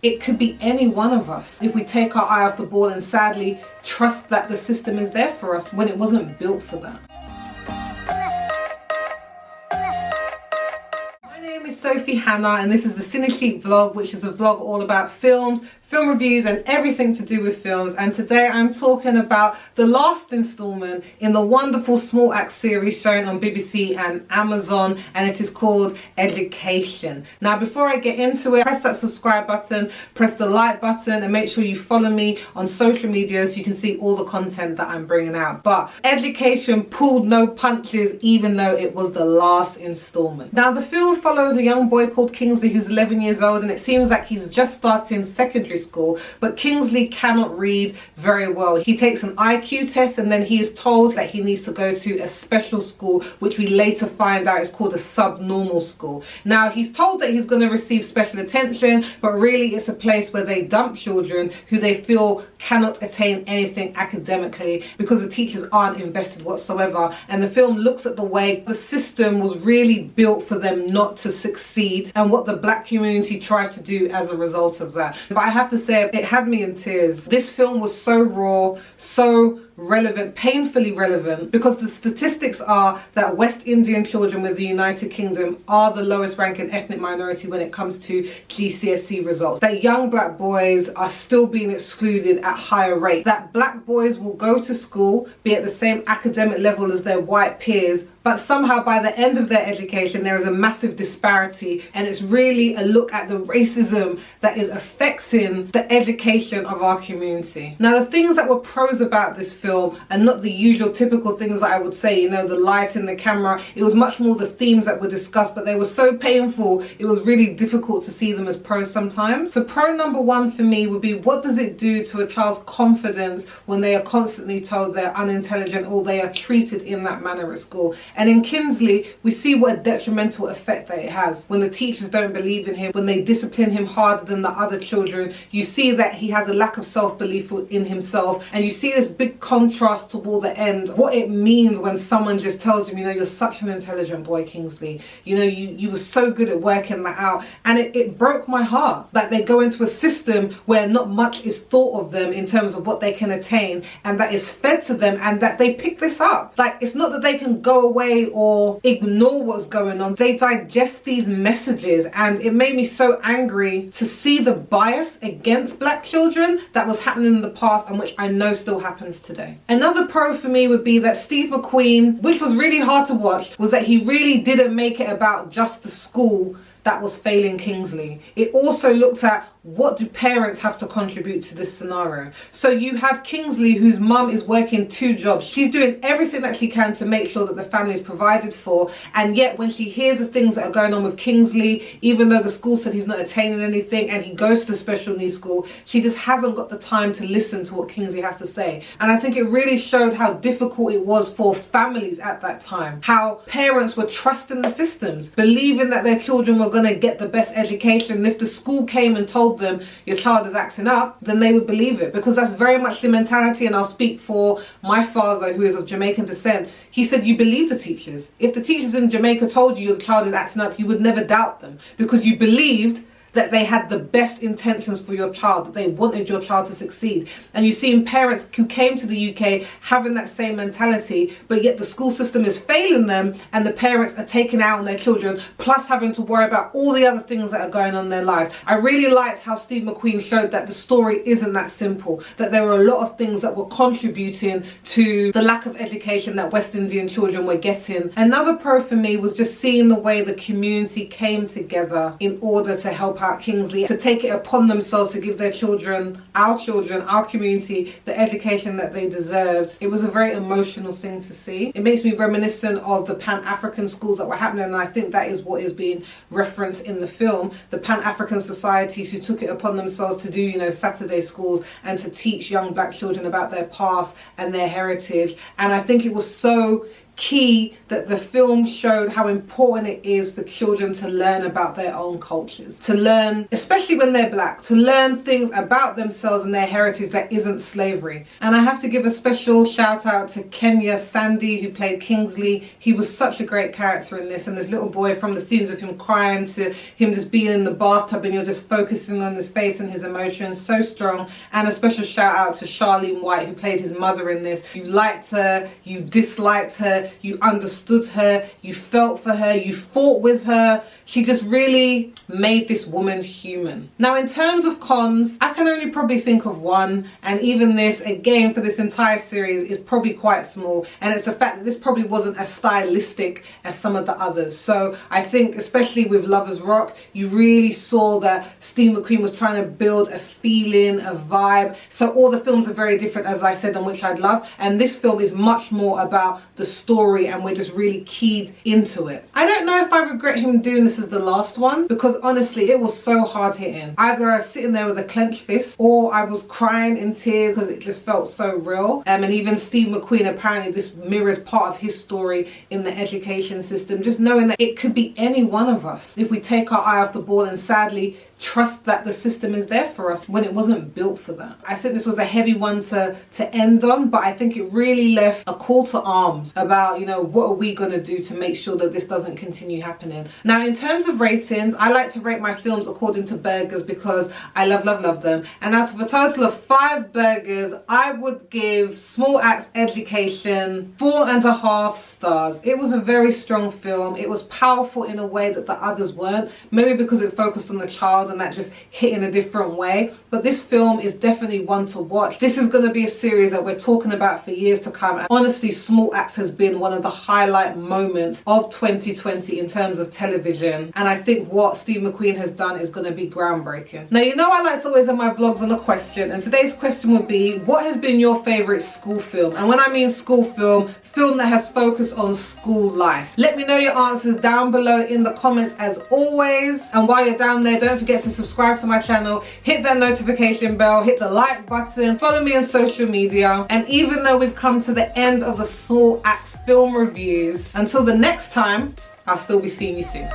It could be any one of us if we take our eye off the ball and sadly trust that the system is there for us when it wasn't built for that. My name is Sophie Hannah and this is the CINE vlog, which is a vlog all about films, film reviews and everything to do with films. And today I'm talking about the last installment in the wonderful Small Axe series shown on BBC and Amazon, and it is called Education. Now before I get into it, press that subscribe button, press the like button, and make sure you follow me on social media so you can see all the content that I'm bringing out. But Education pulled no punches even though it was the last installment. Now the film follows a young boy called Kingsley who's 11 years old, and it seems like he's just starting secondary school, but Kingsley cannot read very well. He takes an IQ test and then he is told that he needs to go to a special school, which we later find out is called a subnormal school. Now he's told that he's going to receive special attention, but really it's a place where they dump children who they feel cannot attain anything academically because the teachers aren't invested whatsoever. And the film looks at the way the system was really built for them not to succeed and what the black community tried to do as a result of that. But I have to say, it had me in tears. This film was so raw, so relevant, painfully relevant, because the statistics are that West Indian children with the United Kingdom are the lowest ranking ethnic minority when it comes to GCSE results. That young black boys are still being excluded at higher rates. That black boys will go to school, be at the same academic level as their white peers, but somehow by the end of their education there is a massive disparity, and it's really a look at the racism that is affecting the education of our community. Now the things that were pros about this film are not the usual typical things that I would say, you know, the light and the camera. It was much more the themes that were discussed, but they were so painful it was really difficult to see them as pros sometimes. So pro number one for me would be, what does it do to a child's confidence when they are constantly told they're unintelligent or they are treated in that manner at school? And in Kingsley, we see what a detrimental effect that it has. When the teachers don't believe in him, when they discipline him harder than the other children, you see that he has a lack of self-belief in himself, and you see this big contrast toward the end, what it means when someone just tells him, you know, you're such an intelligent boy, Kingsley. You know, you were so good at working that out. And it broke my heart that they go into a system where not much is thought of them in terms of what they can attain, and that is fed to them, and that they pick this up. Like, it's not that they can go away or ignore what's going on. They digest these messages, and it made me so angry to see the bias against black children that was happening in the past and which I know still happens today. Another pro for me would be that Steve McQueen, which was really hard to watch, was that he really didn't make it about just the school that was failing Kingsley. It also looked at what do parents have to contribute to this scenario. So you have Kingsley, whose mum is working 2 jobs. She's doing everything that she can to make sure that the family is provided for, and yet when she hears the things that are going on with Kingsley, even though the school said he's not attaining anything and he goes to the special needs school, she just hasn't got the time to listen to what Kingsley has to say. And I think it really showed how difficult it was for families at that time, how parents were trusting the systems, believing that their children were going to get the best education. And if the school came and told them your child is acting up, then they would believe it, because that's very much the mentality. And I'll speak for my father, who is of Jamaican descent. He said, you believe the teachers. If the teachers in Jamaica told you your child is acting up, you would never doubt them, because you believed that they had the best intentions for your child, that they wanted your child to succeed. And you see in parents who came to the UK having that same mentality, but yet the school system is failing them and the parents are taking out on their children, plus having to worry about all the other things that are going on in their lives. I really liked how Steve McQueen showed that the story isn't that simple, that there were a lot of things that were contributing to the lack of education that West Indian children were getting. Another pro for me was just seeing the way the community came together in order to help out Kingsley, to take it upon themselves to give their children, our community, the education that they deserved. It was a very emotional thing to see. It makes me reminiscent of the Pan-African schools that were happening, and I think that is what is being referenced in the film. The Pan-African societies who took it upon themselves to do, you know, Saturday schools and to teach young black children about their past and their heritage. And I think it was so key that the film showed how important it is for children to learn about their own cultures, to learn, especially when they're black, to learn things about themselves and their heritage that isn't slavery. And I have to give a special shout out to Kenya Sandy, who played Kingsley. He was such a great character in this, and this little boy, from the scenes of him crying to him just being in the bathtub and you're just focusing on his face and his emotions, so strong. And a special shout out to Charlene White, who played his mother in this. You liked her, you disliked her, you understood her, you felt for her, you fought with her. She just really made this woman human. Now, in terms of cons, I can only probably think of one, and even this, again, for this entire series, is probably quite small, and it's the fact that this probably wasn't as stylistic as some of the others. So I think, especially with Lovers Rock, you really saw that Steve McQueen was trying to build a feeling, a vibe. So all the films are very different, as I said, on which I'd love, and this film is much more about the story, and we're just really keyed into it. I don't know if I regret him doing this as the last one, because honestly it was so hard hitting. Either I was sitting there with a clenched fist, or I was crying in tears because it just felt so real. And even Steve McQueen, apparently this mirrors part of his story in the education system, just knowing that it could be any one of us if we take our eye off the ball and sadly trust that the system is there for us when it wasn't built for that. I think this was a heavy one to end on, but I think it really left a call to arms about, you know, what are we going to do to make sure that this doesn't continue happening. Now, in terms of ratings, I like to rate my films according to burgers because I love them. And out of a total of 5 burgers, I would give Small Axe Education 4.5 stars. It was a very strong film. It was powerful in a way that the others weren't, maybe because it focused on the child and that just hit in a different way. But this film is definitely one to watch. This is going to be a series that we're talking about for years to come. And honestly, Small Axe has been one of the highlight moments of 2020 in terms of television. And I think what Steve McQueen has done is going to be groundbreaking. Now, you know I like to always have my vlogs on a question, and today's question would be, what has been your favorite school film? And when I mean school film that has focused on school life. Let me know your answers down below in the comments as always. And while you're down there, don't forget to subscribe to my channel, hit that notification bell, hit the like button, follow me on social media. And even though we've come to the end of the Small Axe film reviews, until the next time, I'll still be seeing you soon.